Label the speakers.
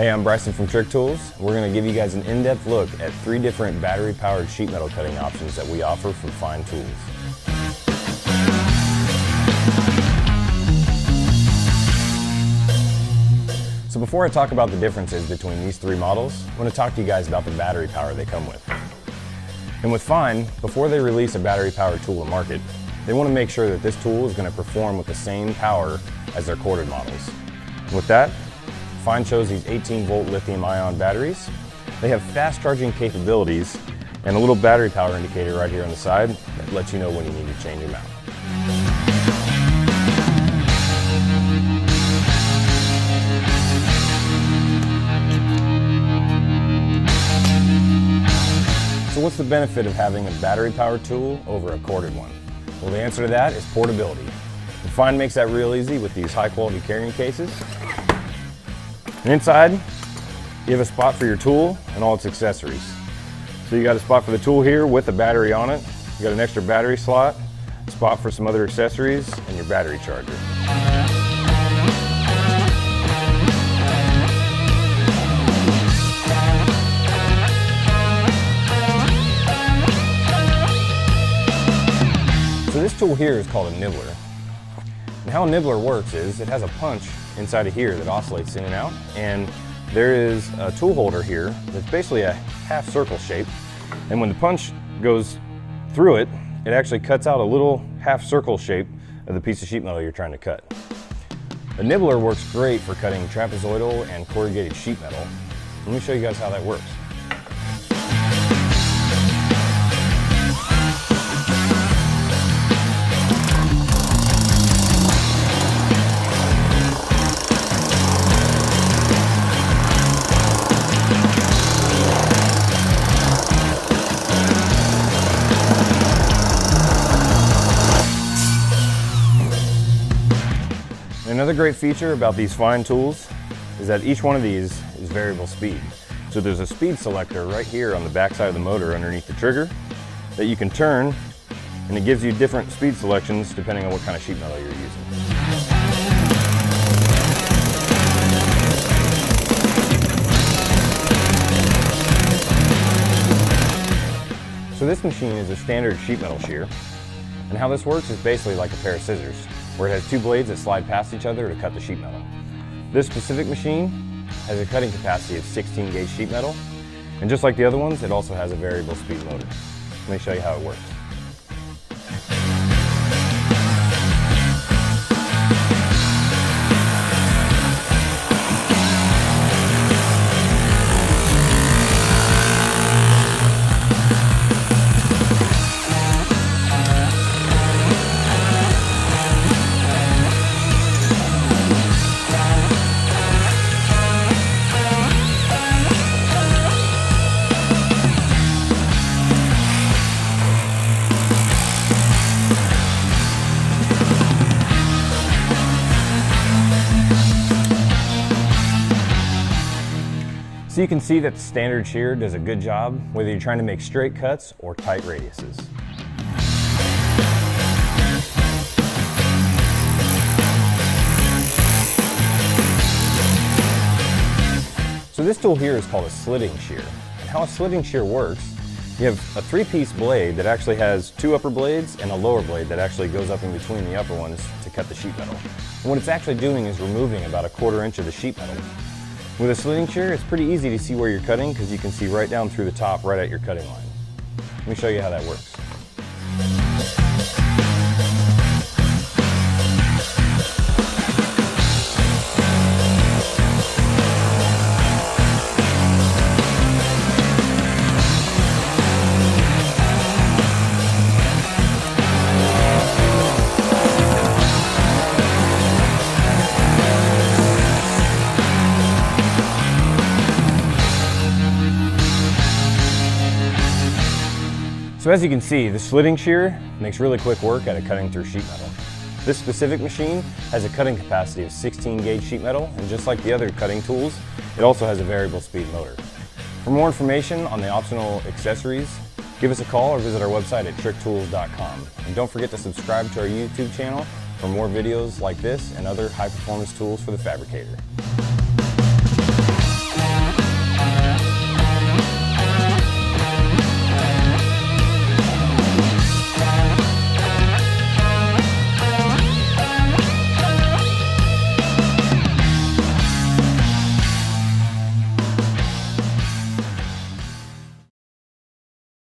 Speaker 1: Hey, I'm Brycen from Trick Tools. We're going to give you guys an in-depth look at 3 different battery-powered sheet metal cutting options that we offer from Fein Tools. So before I talk about the differences between these 3 models, I want to talk to you guys about the battery power they come with. And with Fein, before they release a battery-powered tool to market, they want to make sure that this tool is going to perform with the same power as their corded models. With that, Fein chose these 18-volt lithium-ion batteries. They have fast charging capabilities and a little battery power indicator right here on the side that lets you know when you need to change them out. So what's the benefit of having a battery-powered tool over a corded one? Well, the answer to that is portability. And Fein makes that real easy with these high-quality carrying cases. And inside, you have a spot for your tool and all its accessories. So you got a spot for the tool here with a battery on it. You got an extra battery slot, a spot for some other accessories, and your battery charger. So this tool here is called a nibbler. And how a nibbler works is it has a punch inside of here that oscillates in and out, and there is a tool holder here that's basically a half circle shape, and when the punch goes through it, it actually cuts out a little half circle shape of the piece of sheet metal you're trying to cut. A nibbler works great for cutting trapezoidal and corrugated sheet metal. Let me show you guys how that works. Another great feature about these Fein tools is that each one of these is variable speed. So there's a speed selector right here on the back side of the motor underneath the trigger that you can turn, and it gives you different speed selections depending on what kind of sheet metal you're using. So this machine is a standard sheet metal shear, and how this works is basically like a pair of scissors, where it has 2 blades that slide past each other to cut the sheet metal. This specific machine has a cutting capacity of 16 gauge sheet metal, and just like the other ones, it also has a variable speed motor. Let me show you how it works. So you can see that the standard shear does a good job whether you're trying to make straight cuts or tight radiuses. So this tool here is called a slitting shear. And how a slitting shear works, you have a 3-piece blade that actually has 2 upper blades and a lower blade that actually goes up in between the upper ones to cut the sheet metal. And what it's actually doing is removing about 1/4 inch of the sheet metal. With a slitting shear, it's pretty easy to see where you're cutting because you can see right down through the top, right at your cutting line. Let me show you how that works. So as you can see, the slitting shear makes really quick work at cutting through sheet metal. This specific machine has a cutting capacity of 16 gauge sheet metal, and just like the other cutting tools, it also has a variable speed motor. For more information on the optional accessories, give us a call or visit our website at Trick-Tools.com. And don't forget to subscribe to our YouTube channel for more videos like this and other high performance tools for the fabricator.